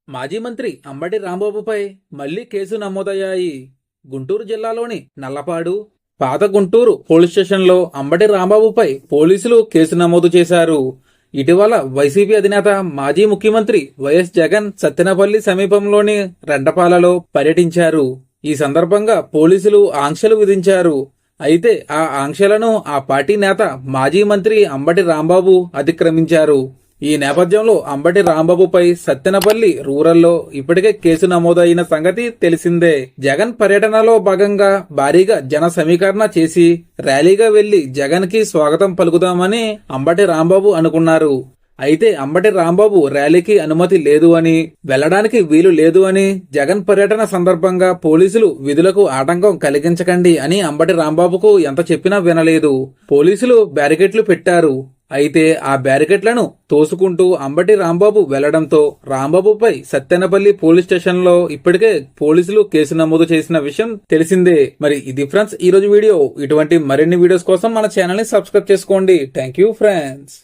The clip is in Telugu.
మాజీ మంత్రి అంబటి రాంబాబుపై మళ్లీ కేసు నమోదయ్యాయి. గుంటూరు జిల్లాలోని నల్లపాడు, పాత గుంటూరు పోలీస్ స్టేషన్లో అంబటి రాంబాబుపై పోలీసులు కేసు నమోదు చేశారు. ఇటీవల వైసీపీ అధినేత మాజీ ముఖ్యమంత్రి వైఎస్ జగన్ సత్తెనపల్లి సమీపంలోని రెండపాలలో పర్యటించారు. ఈ సందర్భంగా పోలీసులు ఆంక్షలు విధించారు. అయితే ఆ ఆంక్షలను ఆ పార్టీ నేత మాజీ మంత్రి అంబటి రాంబాబు అతిక్రమించారు. ఈ నేపథ్యంలో అంబటి రాంబాబుపై సత్తెనపల్లి రూరల్లో ఇప్పటికే కేసు నమోదైన సంగతి తెలిసిందే. జగన్ పర్యటనలో భాగంగా భారీగా జన సమీకరణ చేసి ర్యాలీగా వెళ్లి జగన్ కి స్వాగతం పలుకుదామని అంబటి రాంబాబు అనుకున్నారు. అయితే అంబటి రాంబాబు ర్యాలీకి అనుమతి లేదు అని, వెళ్లడానికి వీలు లేదు అని, జగన్ పర్యటన సందర్భంగా పోలీసులు విధులకు ఆటంకం కలిగించకండి అని అంబటి రాంబాబుకు ఎంత చెప్పినా వినలేదు. పోలీసులు బ్యారికేడ్లు పెట్టారు. అయితే ఆ బ్యారికేడ్లను తోసుకుంటూ అంబటి రాంబాబు వెళ్లడంతో రాంబాబుపై సత్తెనపల్లి పోలీస్ స్టేషన్లో ఇప్పటికే పోలీసులు కేసు నమోదు చేసిన విషయం తెలిసిందే. మరి ఇది ఫ్రెండ్స్ ఈ రోజు వీడియో. ఇటువంటి మరిన్ని వీడియోస్ కోసం మన ఛానల్ ని సబ్స్క్రైబ్ చేసుకోండి. Thank you friends.